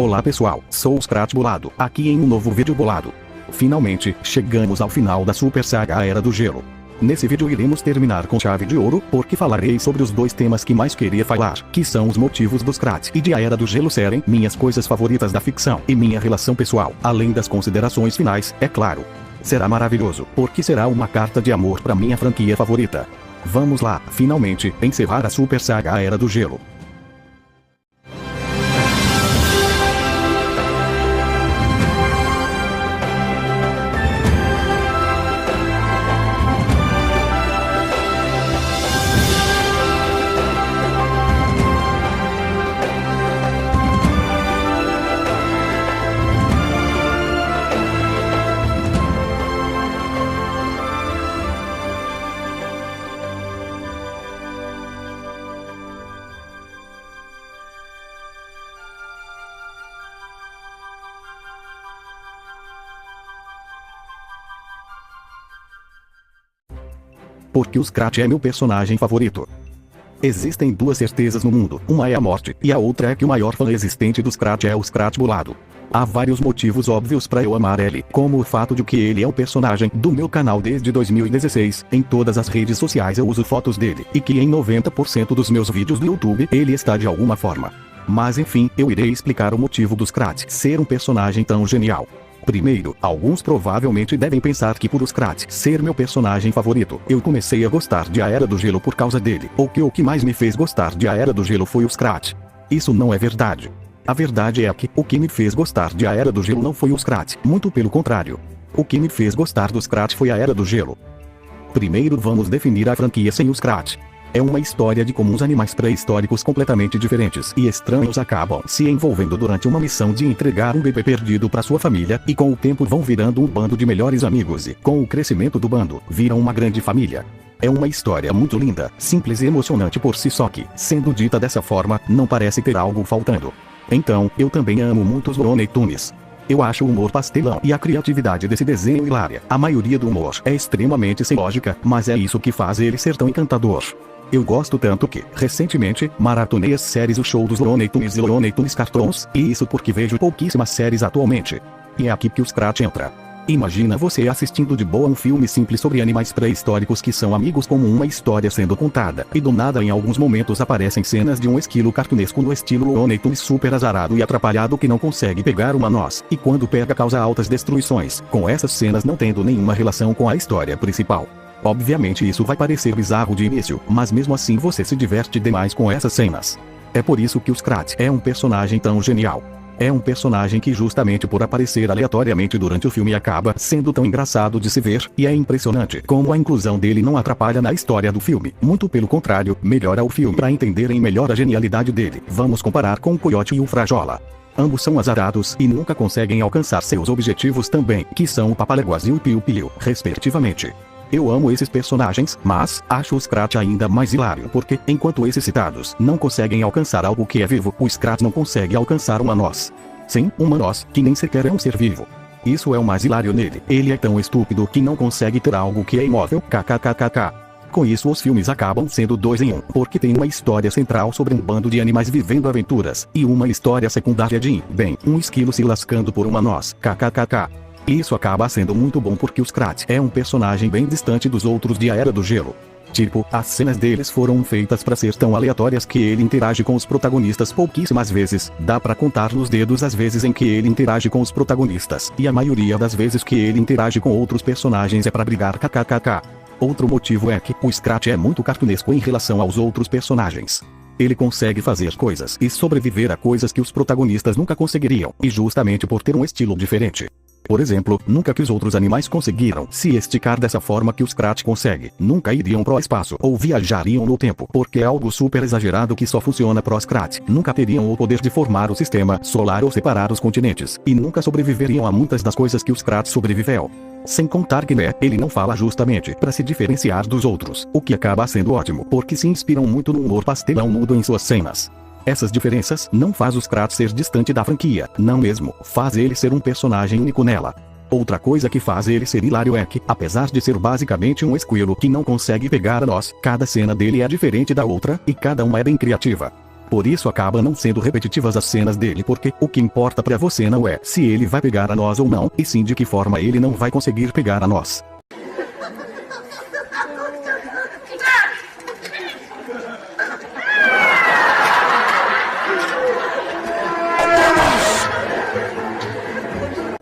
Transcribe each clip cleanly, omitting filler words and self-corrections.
Olá pessoal, sou o Scratch Bolado, aqui em um novo vídeo bolado. Finalmente, chegamos ao final da Super Saga A Era do Gelo. Nesse vídeo iremos terminar com chave de ouro, porque falarei sobre os dois temas que mais queria falar, que são os motivos dos Scratch e de A Era do Gelo serem minhas coisas favoritas da ficção e minha relação pessoal, além das considerações finais, é claro. Será maravilhoso, porque será uma carta de amor para minha franquia favorita. Vamos lá, finalmente, encerrar a Super Saga A Era do Gelo. Porque o Scratch é meu personagem favorito. Existem duas certezas no mundo, uma é a morte, e a outra é que o maior fã existente do Scratch é o Scratch Bolado. Há vários motivos óbvios para eu amar ele, como o fato de que ele é o personagem do meu canal desde 2016, em todas as redes sociais eu uso fotos dele, e que em 90% dos meus vídeos do YouTube ele está de alguma forma. Mas enfim, eu irei explicar o motivo do Scratch ser um personagem tão genial. Primeiro, alguns provavelmente devem pensar que por o Scratch ser meu personagem favorito, eu comecei a gostar de A Era do Gelo por causa dele, ou que o que mais me fez gostar de A Era do Gelo foi o Scratch. Isso não é verdade. A verdade é que o que me fez gostar de A Era do Gelo não foi o Scratch, muito pelo contrário. O que me fez gostar do Scratch foi A Era do Gelo. Primeiro vamos definir a franquia sem o Scratch. É uma história de como uns animais pré-históricos completamente diferentes e estranhos acabam se envolvendo durante uma missão de entregar um bebê perdido para sua família, e com o tempo vão virando um bando de melhores amigos e, com o crescimento do bando, viram uma grande família. É uma história muito linda, simples e emocionante por si só que, sendo dita dessa forma, não parece ter algo faltando. Então, eu também amo muito os Looney Tunes. Eu acho o humor pastelão e a criatividade desse desenho hilária. A maioria do humor é extremamente sem lógica, mas é isso que faz ele ser tão encantador. Eu gosto tanto que, recentemente, maratonei as séries O Show dos Looney Tunes e Looney Tunes Cartoons, e isso porque vejo pouquíssimas séries atualmente. E é aqui que o Scratch entra. Imagina você assistindo de boa um filme simples sobre animais pré-históricos que são amigos como uma história sendo contada, e do nada em alguns momentos aparecem cenas de um esquilo cartunesco no estilo Looney Tunes super azarado e atrapalhado que não consegue pegar uma noz, e quando pega causa altas destruições, com essas cenas não tendo nenhuma relação com a história principal. Obviamente isso vai parecer bizarro de início, mas mesmo assim você se diverte demais com essas cenas. É por isso que o Scratch é um personagem tão genial. É um personagem que justamente por aparecer aleatoriamente durante o filme acaba sendo tão engraçado de se ver, e é impressionante como a inclusão dele não atrapalha na história do filme, muito pelo contrário, melhora o filme. Para entenderem melhor a genialidade dele, vamos comparar com o Coyote e o Frajola. Ambos são azarados e nunca conseguem alcançar seus objetivos também, que são o Papaléguas e o Piu-Piu, respectivamente. Eu amo esses personagens, mas acho o Scratch ainda mais hilário porque, enquanto esses citados não conseguem alcançar algo que é vivo, o Scratch não consegue alcançar uma noz. Sim, uma noz, que nem sequer é um ser vivo. Isso é o mais hilário nele. Ele é tão estúpido que não consegue ter algo que é imóvel, kkkk. Com isso os filmes acabam sendo 2 em 1, porque tem uma história central sobre um bando de animais vivendo aventuras, e uma história secundária de, bem, um esquilo se lascando por uma noz, kkkk. Isso acaba sendo muito bom porque o Scratch é um personagem bem distante dos outros de A Era do Gelo. Tipo, as cenas deles foram feitas para ser tão aleatórias que ele interage com os protagonistas pouquíssimas vezes, dá pra contar nos dedos as vezes em que ele interage com os protagonistas, e a maioria das vezes que ele interage com outros personagens é pra brigar kkkk. Outro motivo é que o Scratch é muito cartunesco em relação aos outros personagens. Ele consegue fazer coisas e sobreviver a coisas que os protagonistas nunca conseguiriam, e justamente por ter um estilo diferente. Por exemplo, nunca que os outros animais conseguiram se esticar dessa forma que o Scratch consegue, nunca iriam pro espaço ou viajariam no tempo, porque é algo super exagerado que só funciona pro Scratch, nunca teriam o poder de formar o sistema solar ou separar os continentes, e nunca sobreviveriam a muitas das coisas que o Scratch sobreviveu. Sem contar que ele não fala justamente para se diferenciar dos outros, o que acaba sendo ótimo, porque se inspiram muito no humor pastelão mudo em suas cenas. Essas diferenças não faz o Scratch ser distante da franquia, não mesmo, faz ele ser um personagem único nela. Outra coisa que faz ele ser hilário é que, apesar de ser basicamente um esquilo que não consegue pegar a nós, cada cena dele é diferente da outra, e cada uma é bem criativa. Por isso acaba não sendo repetitivas as cenas dele, porque o que importa pra você não é se ele vai pegar a nós ou não, e sim de que forma ele não vai conseguir pegar a nós.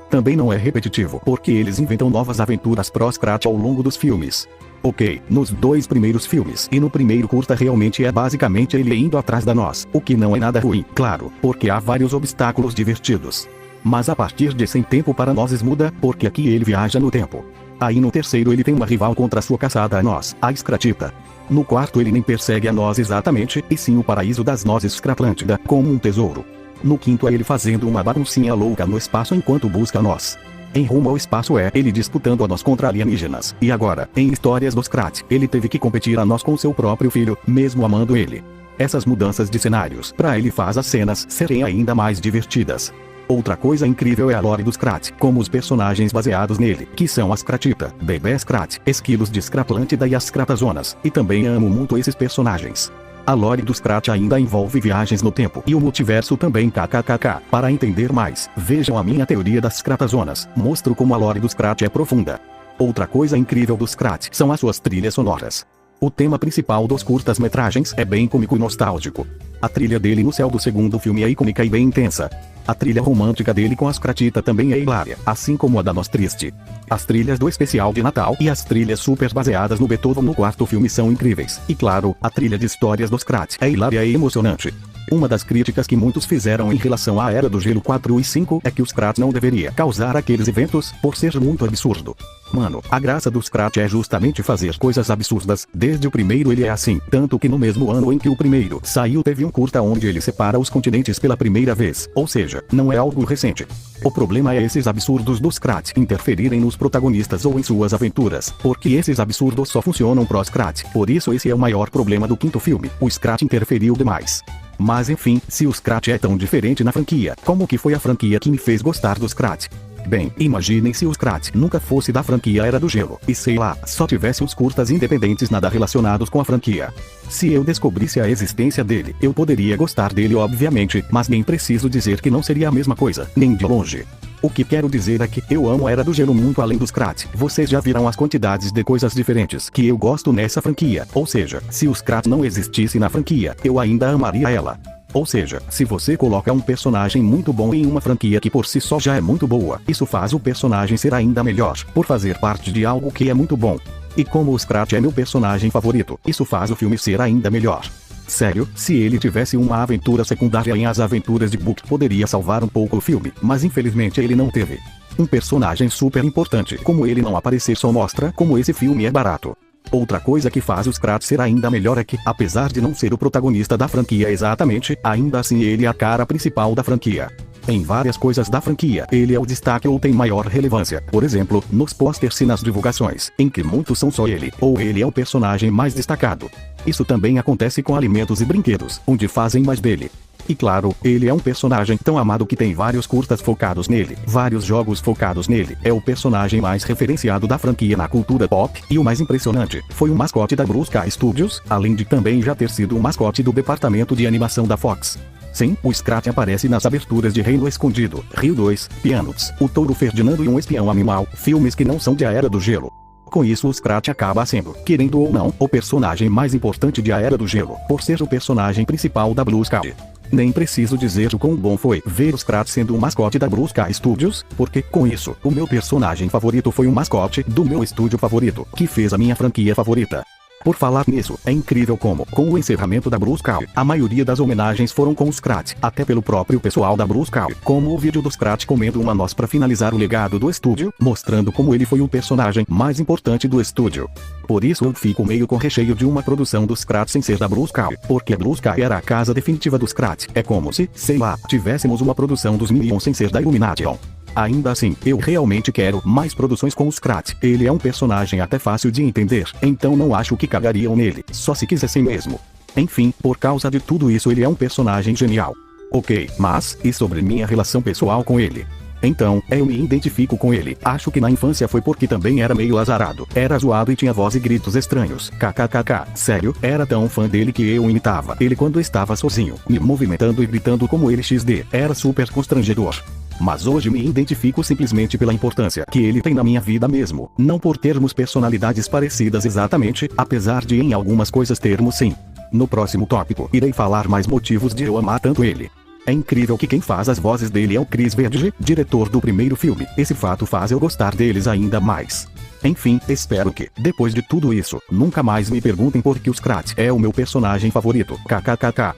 Também não é repetitivo, porque eles inventam novas aventuras pró-Scrat ao longo dos filmes. Ok, nos 2 primeiros filmes e no primeiro curta realmente é basicamente ele indo atrás da nós, o que não é nada ruim, claro, porque há vários obstáculos divertidos. Mas a partir de Sem Tempo para Nozes muda, porque aqui ele viaja no tempo. Aí no terceiro ele tem uma rival contra sua caçada a nós, a Scratita. No quarto ele nem persegue a nós exatamente, e sim o paraíso das nozes Scratlântida, como um tesouro. No quinto é ele fazendo uma baguncinha louca no espaço enquanto busca a nós. Em Rumo ao Espaço é ele disputando a nós contra alienígenas. E agora, em Histórias do Scrat, ele teve que competir a nós com seu próprio filho, mesmo amando ele. Essas mudanças de cenários pra ele faz as cenas serem ainda mais divertidas. Outra coisa incrível é a lore do Scrat, como os personagens baseados nele, que são a Scratita, Bebê Scrat, Esquilos de Scratlântida e as Scratazonas, e também amo muito esses personagens. A lore do Scrat ainda envolve viagens no tempo e o multiverso também kkkk. Para entender mais, vejam a minha teoria das Scratazonas, mostro como a lore do Scrat é profunda. Outra coisa incrível do Scrat são as suas trilhas sonoras. O tema principal dos curtas-metragens é bem cômico e nostálgico. A trilha dele no céu do segundo filme é icônica e bem intensa. A trilha romântica dele com a Scratita também é hilária, assim como a da Nós Triste. As trilhas do especial de Natal e as trilhas super baseadas no Beethoven no quarto filme são incríveis. E claro, a trilha de Histórias do Scrat é hilária e emocionante. Uma das críticas que muitos fizeram em relação à Era do Gelo 4 e 5 é que o Scrat não deveria causar aqueles eventos, por ser muito absurdo. Mano, a graça do Scrat é justamente fazer coisas absurdas, desde o primeiro ele é assim, tanto que no mesmo ano em que o primeiro saiu teve um curta onde ele separa os continentes pela primeira vez, ou seja, não é algo recente. O problema é esses absurdos do Scrat interferirem nos protagonistas ou em suas aventuras, porque esses absurdos só funcionam pro Scrat, por isso esse é o maior problema do quinto filme, o Scrat interferiu demais. Mas enfim, se o Scrat é tão diferente na franquia, como que foi a franquia que me fez gostar do Scrat? Bem, imaginem se o Scrat nunca fosse da franquia Era do Gelo, e sei lá, só tivesse os curtas independentes nada relacionados com a franquia. Se eu descobrisse a existência dele, eu poderia gostar dele obviamente, mas nem preciso dizer que não seria a mesma coisa, nem de longe. O que quero dizer é que eu amo a Era do Gelo muito além do Scrat. Vocês já viram as quantidades de coisas diferentes que eu gosto nessa franquia, ou seja, se o Scrat não existisse na franquia, eu ainda amaria ela. Ou seja, se você coloca um personagem muito bom em uma franquia que por si só já é muito boa, isso faz o personagem ser ainda melhor, por fazer parte de algo que é muito bom. E como o Scrat é meu personagem favorito, isso faz o filme ser ainda melhor. Sério, se ele tivesse uma aventura secundária em As Aventuras de Book poderia salvar um pouco o filme, mas infelizmente ele não teve. Um personagem super importante como ele não aparecer só mostra como esse filme é barato. Outra coisa que faz o Scrat ser ainda melhor é que, apesar de não ser o protagonista da franquia exatamente, ainda assim ele é a cara principal da franquia. Em várias coisas da franquia, ele é o destaque ou tem maior relevância, por exemplo, nos posters e nas divulgações, em que muitos são só ele, ou ele é o personagem mais destacado. Isso também acontece com alimentos e brinquedos, onde fazem mais dele. E claro, ele é um personagem tão amado que tem vários curtas focados nele, vários jogos focados nele, é o personagem mais referenciado da franquia na cultura pop, e o mais impressionante, foi o mascote da Blue Sky Studios, além de também já ter sido o mascote do departamento de animação da Fox. Sim, o Scrat aparece nas aberturas de Reino Escondido, Rio 2, Peanuts, O Touro Ferdinando e Um Espião Animal, filmes que não são de A Era do Gelo. Com isso o Scrat acaba sendo, querendo ou não, o personagem mais importante de A Era do Gelo, por ser o personagem principal da Blue Sky. Nem preciso dizer o quão bom foi ver o Scrat sendo o mascote da Blue Sky Studios, porque, com isso, o meu personagem favorito foi o mascote do meu estúdio favorito, que fez a minha franquia favorita. Por falar nisso, é incrível como, com o encerramento da Blue Sky, a maioria das homenagens foram com o Scrat, até pelo próprio pessoal da Blue Sky, como o vídeo do Scrat comendo uma noz para finalizar o legado do estúdio, mostrando como ele foi o personagem mais importante do estúdio. Por isso eu fico meio com recheio de uma produção do Scrat sem ser da Blue Sky, porque a Blue Sky era a casa definitiva do Scrat, é como se, sei lá, tivéssemos uma produção dos Minions sem ser da Illumination. Ainda assim, eu realmente quero mais produções com o Scrat. Ele é um personagem até fácil de entender, então não acho que cagariam nele, só se quisessem mesmo. Enfim, por causa de tudo isso ele é um personagem genial. Ok, mas, e sobre minha relação pessoal com ele? Então, eu me identifico com ele. Acho que na infância foi porque também era meio azarado. Era zoado e tinha voz e gritos estranhos. KKKK. Sério, era tão fã dele que eu imitava ele quando estava sozinho, me movimentando e gritando como ele XD. Era super constrangedor. Mas hoje me identifico simplesmente pela importância que ele tem na minha vida mesmo. Não por termos personalidades parecidas exatamente, apesar de em algumas coisas termos sim. No próximo tópico, irei falar mais motivos de eu amar tanto ele. É incrível que quem faz as vozes dele é o Chris Verge, diretor do primeiro filme. Esse fato faz eu gostar deles ainda mais. Enfim, espero que, depois de tudo isso, nunca mais me perguntem por que o Scrat é o meu personagem favorito. KKKK.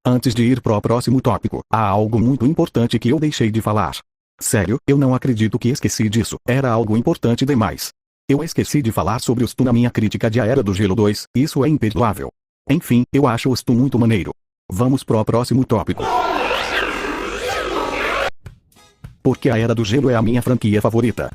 Antes de ir pro próximo tópico, há algo muito importante que eu deixei de falar. Sério, eu não acredito que esqueci disso. Era algo importante demais. Eu esqueci de falar sobre o Stu na minha crítica de A Era do Gelo 2, isso é imperdoável. Enfim, eu acho o Stu muito maneiro. Vamos pro próximo tópico. Porque A Era do Gelo é a minha franquia favorita.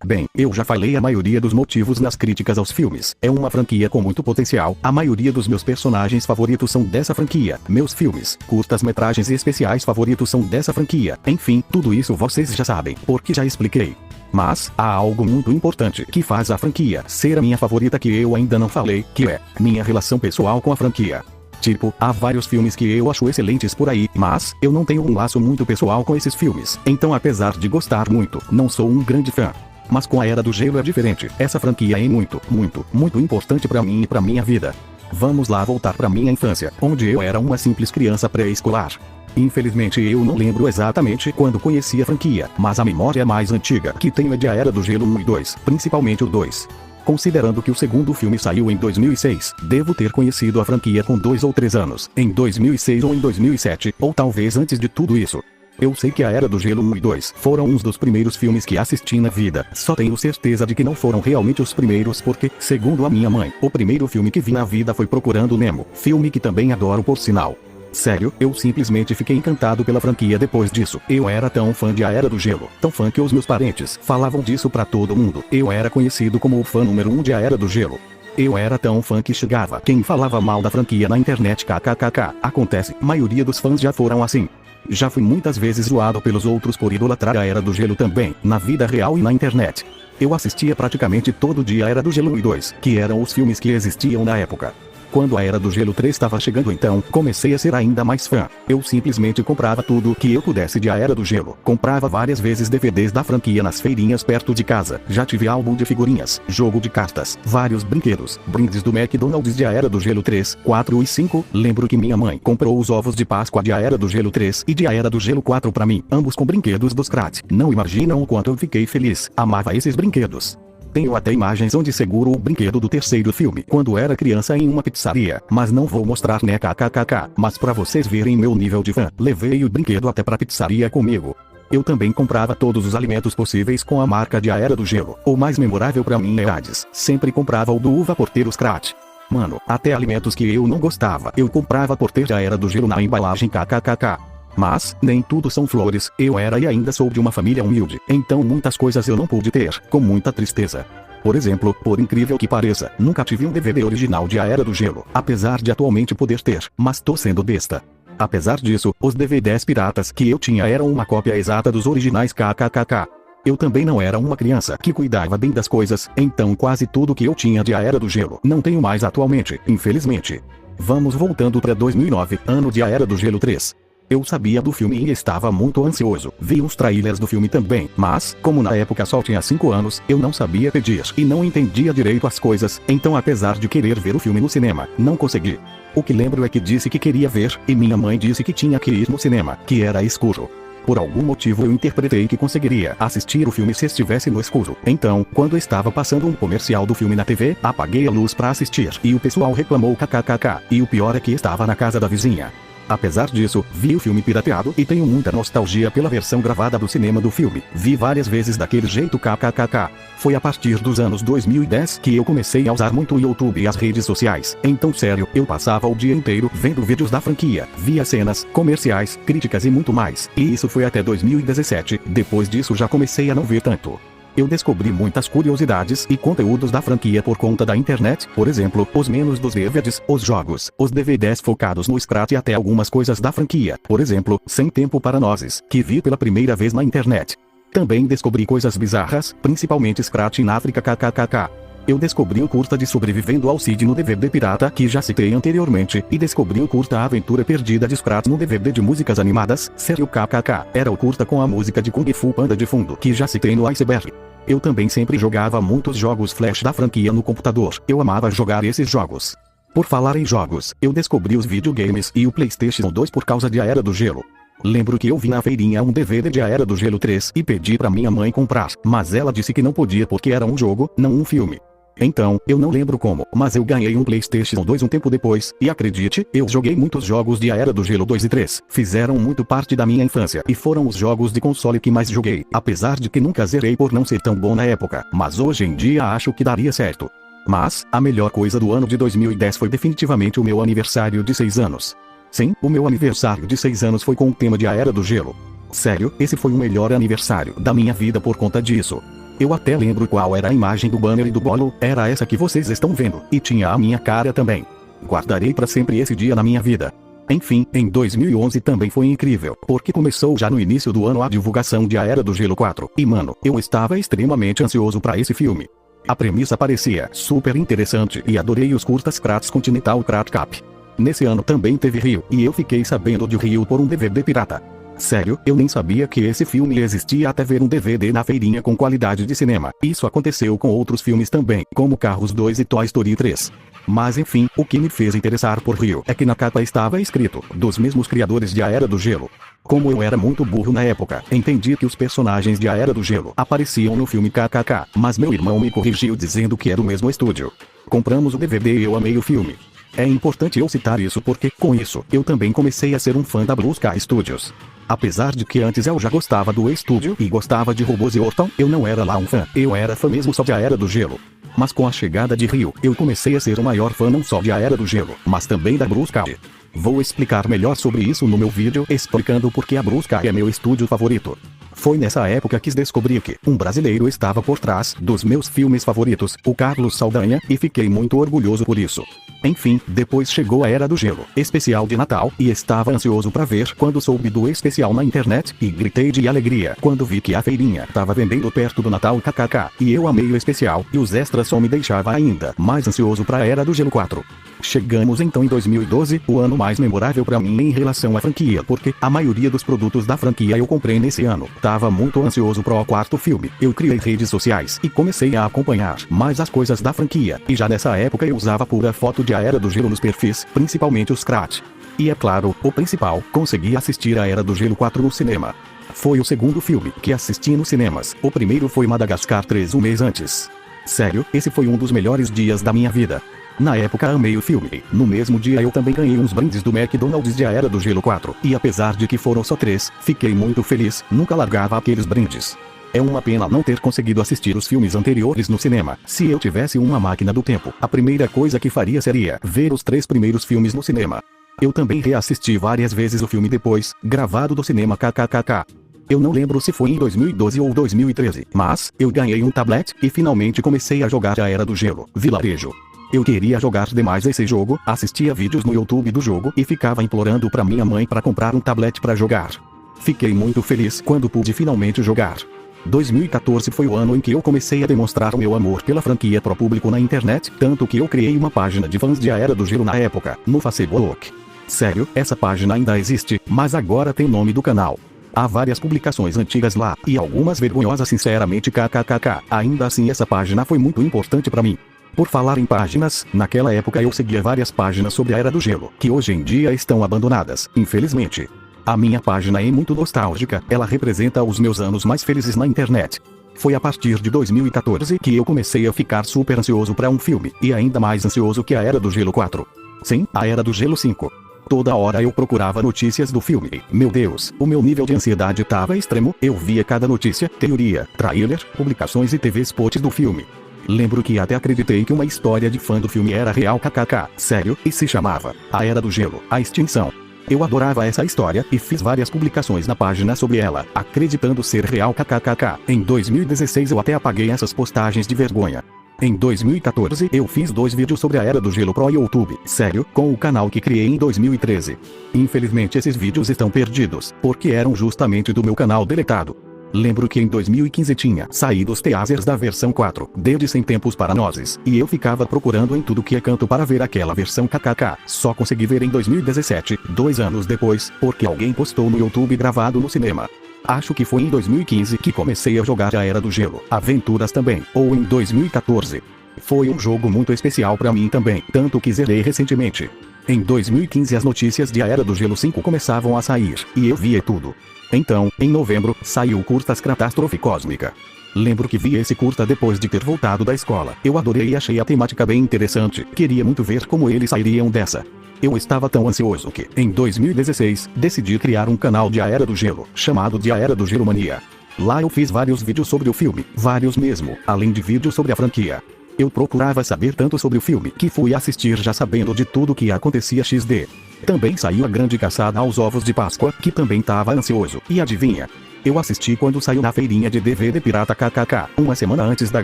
Bem, eu já falei a maioria dos motivos nas críticas aos filmes. É uma franquia com muito potencial. A maioria dos meus personagens favoritos são dessa franquia. Meus filmes, curtas-metragens e especiais favoritos são dessa franquia. Enfim, tudo isso vocês já sabem, porque já expliquei. Mas, há algo muito importante que faz a franquia ser a minha favorita que eu ainda não falei, que é minha relação pessoal com a franquia. Tipo, há vários filmes que eu acho excelentes por aí, mas eu não tenho um laço muito pessoal com esses filmes. Então, apesar de gostar muito, não sou um grande fã. Mas com A Era do Gelo é diferente. Essa franquia é muito, muito, muito importante pra mim e pra minha vida. Vamos lá voltar pra minha infância, onde eu era uma simples criança pré-escolar. Infelizmente eu não lembro exatamente quando conheci a franquia, mas a memória mais antiga que tenho é de A Era do Gelo 1 e 2, principalmente o 2. Considerando que o segundo filme saiu em 2006, devo ter conhecido a franquia com 2 ou 3 anos, em 2006 ou em 2007, ou talvez antes de tudo isso. Eu sei que A Era do Gelo 1 e 2 foram uns dos primeiros filmes que assisti na vida. Só tenho certeza de que não foram realmente os primeiros porque, segundo a minha mãe, o primeiro filme que vi na vida foi Procurando Nemo, filme que também adoro por sinal. Sério, eu simplesmente fiquei encantado pela franquia depois disso. Eu era tão fã de A Era do Gelo, tão fã que os meus parentes falavam disso pra todo mundo. Eu era conhecido como o fã número 1 de A Era do Gelo. Eu era tão fã que chegava quem falava mal da franquia na internet. KKKK. Acontece, maioria dos fãs já foram assim. Já fui muitas vezes zoado pelos outros por idolatrar A Era do Gelo também, na vida real e na internet. Eu assistia praticamente todo dia A Era do Gelo 1 e 2, que eram os filmes que existiam na época. Quando A Era do Gelo 3 estava chegando então, comecei a ser ainda mais fã. Eu simplesmente comprava tudo que eu pudesse de A Era do Gelo. Comprava várias vezes DVDs da franquia nas feirinhas perto de casa. Já tive álbum de figurinhas, jogo de cartas, vários brinquedos, brindes do McDonald's de A Era do Gelo 3, 4 e 5. Lembro que minha mãe comprou os ovos de Páscoa de A Era do Gelo 3 e de A Era do Gelo 4 pra mim, ambos com brinquedos dos Scrat. Não imaginam o quanto eu fiquei feliz. Amava esses brinquedos. Tenho até imagens onde seguro o brinquedo do terceiro filme, quando era criança em uma pizzaria, mas não vou mostrar né kkkk, mas pra vocês verem meu nível de fã, levei o brinquedo até pra pizzaria comigo. Eu também comprava todos os alimentos possíveis com a marca de A Era do Gelo. O mais memorável pra mim é Hades, sempre comprava o do uva por ter o Scrat. Mano, até alimentos que eu não gostava, eu comprava por ter A Era do Gelo na embalagem kkkk. Mas, nem tudo são flores, eu era e ainda sou de uma família humilde, então muitas coisas eu não pude ter, com muita tristeza. Por exemplo, por incrível que pareça, nunca tive um DVD original de A Era do Gelo, apesar de atualmente poder ter, mas tô sendo besta. Apesar disso, os DVDs piratas que eu tinha eram uma cópia exata dos originais kkkk. Eu também não era uma criança que cuidava bem das coisas, então quase tudo que eu tinha de A Era do Gelo não tenho mais atualmente, infelizmente. Vamos voltando pra 2009, ano de A Era do Gelo 3. Eu sabia do filme e estava muito ansioso. Vi os trailers do filme também, mas, como na época só tinha 5 anos, eu não sabia pedir e não entendia direito as coisas, então apesar de querer ver o filme no cinema, não consegui. O que lembro é que disse que queria ver, e minha mãe disse que tinha que ir no cinema, que era escuro. Por algum motivo eu interpretei que conseguiria assistir o filme se estivesse no escuro. Então, quando estava passando um comercial do filme na TV, apaguei a luz para assistir, e o pessoal reclamou kkkk, e o pior é que estava na casa da vizinha. Apesar disso, vi o filme pirateado e tenho muita nostalgia pela versão gravada do cinema do filme. Vi várias vezes daquele jeito kkkk. Foi a partir dos anos 2010 que eu comecei a usar muito o YouTube e as redes sociais. Então sério, eu passava o dia inteiro vendo vídeos da franquia, via cenas, comerciais, críticas e muito mais. E isso foi até 2017, depois disso já comecei a não ver tanto. Eu descobri muitas curiosidades e conteúdos da franquia por conta da internet, por exemplo, os menus dos DVDs, os jogos, os DVDs focados no Scrat e até algumas coisas da franquia, por exemplo, Sem Tempo para Nozes, que vi pela primeira vez na internet. Também descobri coisas bizarras, principalmente Scrat na África kkkk. Eu descobri o curta de Sobrevivendo ao Cid no DVD pirata que já citei anteriormente, e descobri o curta A Aventura Perdida de Scrat no DVD de músicas animadas, sério kkk, era o curta com a música de Kung Fu Panda de fundo que já citei no Iceberg. Eu também sempre jogava muitos jogos Flash da franquia no computador, eu amava jogar esses jogos. Por falar em jogos, eu descobri os videogames e o PlayStation 2 por causa de A Era do Gelo. Lembro que eu vi na feirinha um DVD de A Era do Gelo 3 e pedi pra minha mãe comprar, mas ela disse que não podia porque era um jogo, não um filme. Então, eu não lembro como, mas eu ganhei um PlayStation 2 um tempo depois, e acredite, eu joguei muitos jogos de A Era do Gelo 2 e 3, fizeram muito parte da minha infância e foram os jogos de console que mais joguei, apesar de que nunca zerei por não ser tão bom na época, mas hoje em dia acho que daria certo. Mas, a melhor coisa do ano de 2010 foi definitivamente o meu aniversário de 6 anos. Sim, o meu aniversário de 6 anos foi com o tema de A Era do Gelo. Sério, esse foi o melhor aniversário da minha vida por conta disso. Eu até lembro qual era a imagem do banner e do bolo, era essa que vocês estão vendo, e tinha a minha cara também. Guardarei para sempre esse dia na minha vida. Enfim, em 2011 também foi incrível, porque começou já no início do ano a divulgação de A Era do Gelo 4, e mano, eu estava extremamente ansioso para esse filme. A premissa parecia super interessante e adorei os curtas Kratts Continental Krat Cap. Nesse ano também teve Rio, e eu fiquei sabendo de Rio por um DVD pirata. Sério, eu nem sabia que esse filme existia até ver um DVD na feirinha com qualidade de cinema. Isso aconteceu com outros filmes também, como Carros 2 e Toy Story 3. Mas enfim, o que me fez interessar por Rio é que na capa estava escrito, dos mesmos criadores de A Era do Gelo. Como eu era muito burro na época, entendi que os personagens de A Era do Gelo apareciam no filme kkk, mas meu irmão me corrigiu dizendo que era o mesmo estúdio. Compramos o DVD e eu amei o filme. É importante eu citar isso porque, com isso, eu também comecei a ser um fã da Blue Sky Studios. Apesar de que antes eu já gostava do estúdio e gostava de robôs e Orton, eu não era lá um fã, eu era fã mesmo só de A Era do Gelo. Mas com a chegada de Rio, eu comecei a ser o maior fã não só de A Era do Gelo, mas também da Blue Sky. Vou explicar melhor sobre isso no meu vídeo explicando por que a Blue Sky é meu estúdio favorito. Foi nessa época que descobri que um brasileiro estava por trás dos meus filmes favoritos, o Carlos Saldanha, e fiquei muito orgulhoso por isso. Enfim, depois chegou A Era do Gelo, especial de Natal, e estava ansioso para ver quando soube do especial na internet, e gritei de alegria quando vi que a feirinha estava vendendo perto do Natal kkk, e eu amei o especial, e os extras só me deixava ainda mais ansioso para A Era do Gelo 4. Chegamos então em 2012, o ano mais memorável para mim em relação à franquia, porque a maioria dos produtos da franquia eu comprei nesse ano. Tava muito ansioso para o quarto filme. Eu criei redes sociais e comecei a acompanhar mais as coisas da franquia, e já nessa época eu usava pura foto de A Era do Gelo nos perfis, principalmente os Krat. E é claro, o principal, consegui assistir A Era do Gelo 4 no cinema. Foi o segundo filme que assisti nos cinemas, o primeiro foi Madagascar 3 um mês antes. Sério, esse foi um dos melhores dias da minha vida. Na época amei o filme. No mesmo dia eu também ganhei uns brindes do McDonald's de A Era do Gelo 4. E apesar de que foram só 3, fiquei muito feliz, nunca largava aqueles brindes. É uma pena não ter conseguido assistir os filmes anteriores no cinema. Se eu tivesse uma máquina do tempo, a primeira coisa que faria seria ver os 3 primeiros filmes no cinema. Eu também reassisti várias vezes o filme depois, gravado do cinema kkkk. Eu não lembro se foi em 2012 ou 2013, mas eu ganhei um tablet e finalmente comecei a jogar A Era do Gelo, Vilarejo. Eu queria jogar demais esse jogo, assistia vídeos no YouTube do jogo e ficava implorando pra minha mãe para comprar um tablet para jogar. Fiquei muito feliz quando pude finalmente jogar. 2014 foi o ano em que eu comecei a demonstrar o meu amor pela franquia pro público na internet, tanto que eu criei uma página de fãs de A Era do Gelo na época, no Facebook. Sério, essa página ainda existe, mas agora tem nome do canal. Há várias publicações antigas lá, e algumas vergonhosas sinceramente kkkk, ainda assim essa página foi muito importante pra mim. Por falar em páginas, naquela época eu seguia várias páginas sobre A Era do Gelo, que hoje em dia estão abandonadas, infelizmente. A minha página é muito nostálgica, ela representa os meus anos mais felizes na internet. Foi a partir de 2014 que eu comecei a ficar super ansioso para um filme, e ainda mais ansioso que A Era do Gelo 4. Sim, A Era do Gelo 5. Toda hora eu procurava notícias do filme. Meu Deus, o meu nível de ansiedade estava extremo, eu via cada notícia, teoria, trailer, publicações e TV spots do filme. Lembro que até acreditei que uma história de fã do filme era real kkk, sério, e se chamava A Era do Gelo, A Extinção. Eu adorava essa história e fiz várias publicações na página sobre ela, acreditando ser real kkkk. Em 2016 eu até apaguei essas postagens de vergonha. Em 2014 eu fiz 2 vídeos sobre a Era do Gelo pro YouTube, sério, com o canal que criei em 2013. Infelizmente esses vídeos estão perdidos, porque eram justamente do meu canal deletado. Lembro que em 2015 tinha saído os teasers da versão 4, desde Sem Tempos para Nozes, e eu ficava procurando em tudo que é canto para ver aquela versão kkk. Só consegui ver em 2017, 2 anos depois, porque alguém postou no YouTube gravado no cinema. Acho que foi em 2015 que comecei a jogar a Era do Gelo, Aventuras também, ou em 2014. Foi um jogo muito especial pra mim também, tanto que zerei recentemente. Em 2015 as notícias de A Era do Gelo 5 começavam a sair, e eu via tudo. Então, em novembro, saiu o curta Catástrofe Cósmica. Lembro que vi esse curta depois de ter voltado da escola. Eu adorei e achei a temática bem interessante, queria muito ver como eles sairiam dessa. Eu estava tão ansioso que, em 2016, decidi criar um canal de A Era do Gelo, chamado de A Era do Gelo Mania. Lá eu fiz vários vídeos sobre o filme, vários mesmo, além de vídeos sobre a franquia. Eu procurava saber tanto sobre o filme que fui assistir já sabendo de tudo que acontecia XD. Também saiu a grande caçada aos ovos de Páscoa, que também tava ansioso, e adivinha? Eu assisti quando saiu na feirinha de DVD pirata kkk, uma semana antes da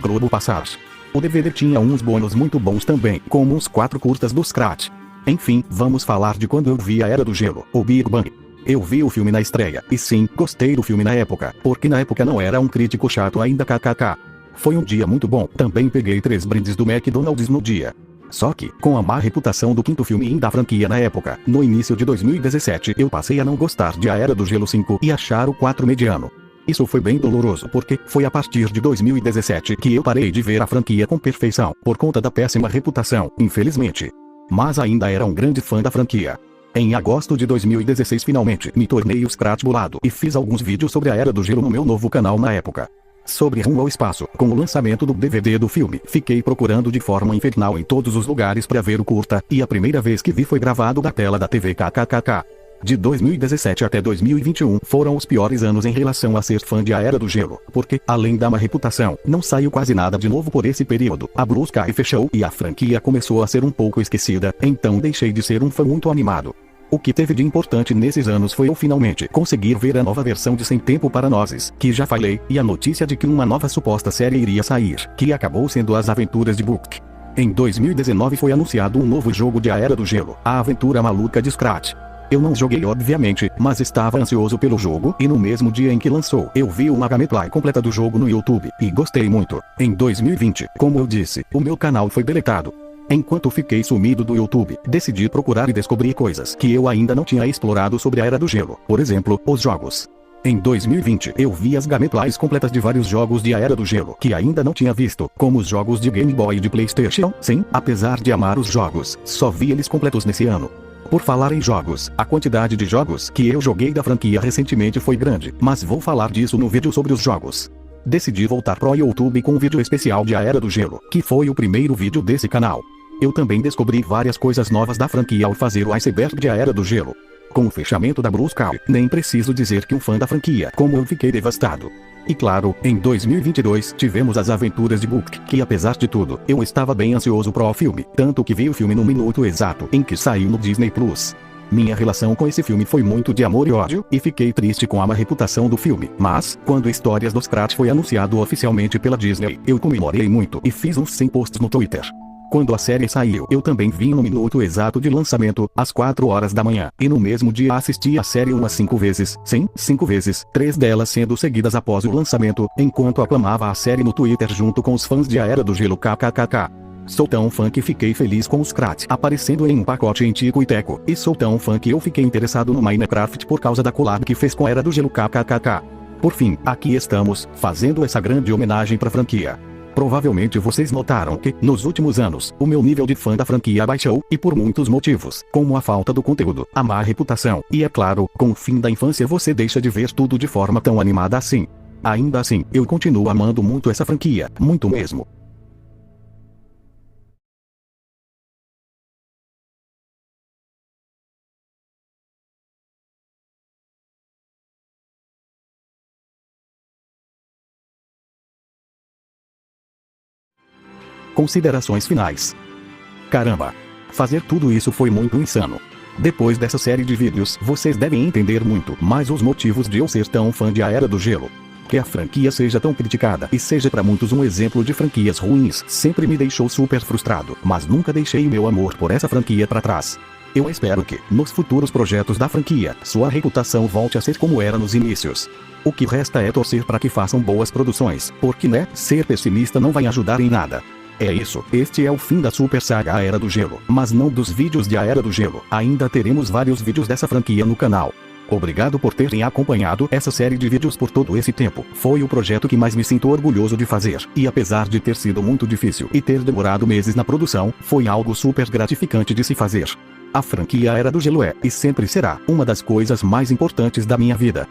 Globo passar. O DVD tinha uns bônus muito bons também, como uns 4 curtas do Scratch. Enfim, vamos falar de quando eu vi A Era do Gelo, o Big Bang. Eu vi o filme na estreia, e sim, gostei do filme na época, porque na época não era um crítico chato ainda kkk. Foi um dia muito bom, também peguei 3 brindes do McDonald's no dia. Só que, com a má reputação do 5º filme da franquia na época, no início de 2017 eu passei a não gostar de A Era do Gelo 5 e achar o 4 mediano. Isso foi bem doloroso porque foi a partir de 2017 que eu parei de ver a franquia com perfeição, por conta da péssima reputação, infelizmente. Mas ainda era um grande fã da franquia. Em agosto de 2016 finalmente me tornei o Scratch bolado e fiz alguns vídeos sobre a Era do Gelo no meu novo canal na época. Sobre Rumo ao Espaço, com o lançamento do DVD do filme, fiquei procurando de forma infernal em todos os lugares para ver o curta, e a primeira vez que vi foi gravado da tela da TV kkkk. De 2017 até 2021 foram os piores anos em relação a ser fã de A Era do Gelo, porque, além da má reputação, não saiu quase nada de novo por esse período. A Blue Sky fechou e a franquia começou a ser um pouco esquecida, então deixei de ser um fã muito animado. O que teve de importante nesses anos foi eu finalmente conseguir ver a nova versão de Sem Tempo para Nozes, que já falei, e a notícia de que uma nova suposta série iria sair, que acabou sendo As Aventuras de Book. Em 2019 foi anunciado um novo jogo de A Era do Gelo, A Aventura Maluca de Scratch. Eu não joguei obviamente, mas estava ansioso pelo jogo e no mesmo dia em que lançou eu vi uma gameplay completa do jogo no YouTube, e gostei muito. Em 2020, como eu disse, o meu canal foi deletado. Enquanto fiquei sumido do YouTube, decidi procurar e descobrir coisas que eu ainda não tinha explorado sobre a Era do Gelo, por exemplo, os jogos. Em 2020 eu vi as gameplays completas de vários jogos de A Era do Gelo que ainda não tinha visto, como os jogos de Game Boy e de PlayStation. Sim, apesar de amar os jogos, só vi eles completos nesse ano. Por falar em jogos, a quantidade de jogos que eu joguei da franquia recentemente foi grande, mas vou falar disso no vídeo sobre os jogos. Decidi voltar pro YouTube com um vídeo especial de A Era do Gelo, que foi o primeiro vídeo desse canal. Eu também descobri várias coisas novas da franquia ao fazer o iceberg de A Era do Gelo. Com o fechamento da Blue Sky, nem preciso dizer que um fã da franquia como eu fiquei devastado. E claro, em 2022 tivemos As Aventuras de Book, que apesar de tudo, eu estava bem ansioso pro filme, tanto que vi o filme no minuto exato em que saiu no Disney Plus. Minha relação com esse filme foi muito de amor e ódio, e fiquei triste com a má reputação do filme, mas, quando Histórias do Scratch foi anunciado oficialmente pela Disney, eu comemorei muito e fiz uns 100 posts no Twitter. Quando a série saiu, eu também vi no minuto exato de lançamento, às 4 horas da manhã, e no mesmo dia assisti a série umas 5 vezes, sim, 5 vezes, 3 delas sendo seguidas após o lançamento, enquanto aclamava a série no Twitter junto com os fãs de A Era do Gelo kkkk. Sou tão fã que fiquei feliz com o Scratch aparecendo em um pacote em Tico e Teco, e sou tão fã que eu fiquei interessado no Minecraft por causa da collab que fez com A Era do Gelo kkkk. Por fim, aqui estamos, fazendo essa grande homenagem pra franquia. Provavelmente vocês notaram que, nos últimos anos, o meu nível de fã da franquia baixou, e por muitos motivos, como a falta do conteúdo, a má reputação, e é claro, com o fim da infância você deixa de ver tudo de forma tão animada assim. Ainda assim, eu continuo amando muito essa franquia, muito mesmo. Considerações finais. Caramba! Fazer tudo isso foi muito insano. Depois dessa série de vídeos, vocês devem entender muito mais os motivos de eu ser tão fã de A Era do Gelo. Que a franquia seja tão criticada e seja para muitos um exemplo de franquias ruins sempre me deixou super frustrado, mas nunca deixei meu amor por essa franquia para trás. Eu espero que, nos futuros projetos da franquia, sua reputação volte a ser como era nos inícios. O que resta é torcer para que façam boas produções, porque ser pessimista não vai ajudar em nada. É isso, este é o fim da Super Saga A Era do Gelo, mas não dos vídeos de A Era do Gelo. Ainda teremos vários vídeos dessa franquia no canal. Obrigado por terem acompanhado essa série de vídeos por todo esse tempo. Foi o projeto que mais me sinto orgulhoso de fazer, e apesar de ter sido muito difícil e ter demorado meses na produção, foi algo super gratificante de se fazer. A franquia A Era do Gelo é, e sempre será, uma das coisas mais importantes da minha vida.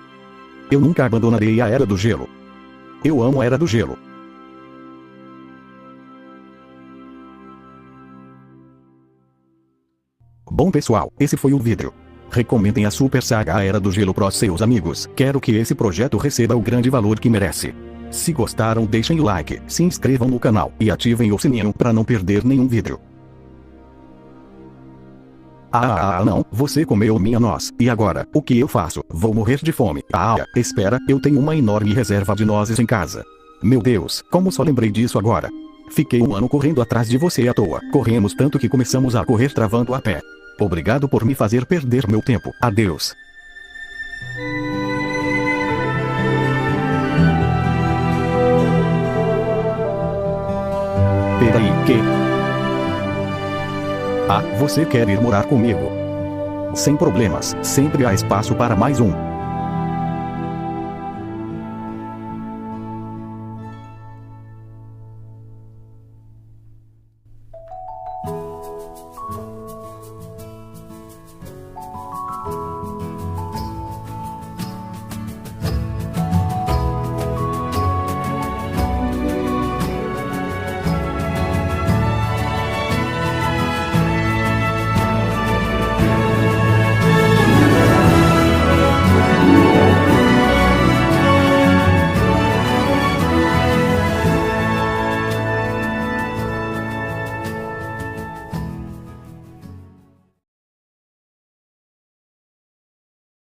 Eu nunca abandonarei a Era do Gelo. Eu amo a Era do Gelo. Bom pessoal, esse foi o vídeo. Recomendem a Super Saga A Era do Gelo para seus amigos. Quero que esse projeto receba o grande valor que merece. Se gostaram, deixem o like, se inscrevam no canal e ativem o sininho para não perder nenhum vídeo. Não, você comeu minha noz, e agora, o que eu faço? Vou morrer de fome. Espera, eu tenho uma enorme reserva de nozes em casa. Meu Deus, como só lembrei disso agora? Fiquei um ano correndo atrás de você à toa. Corremos tanto que começamos a correr travando a pé. Obrigado por me fazer perder meu tempo. Adeus. Peraí, que? Você quer ir morar comigo? Sem problemas, sempre há espaço para mais um.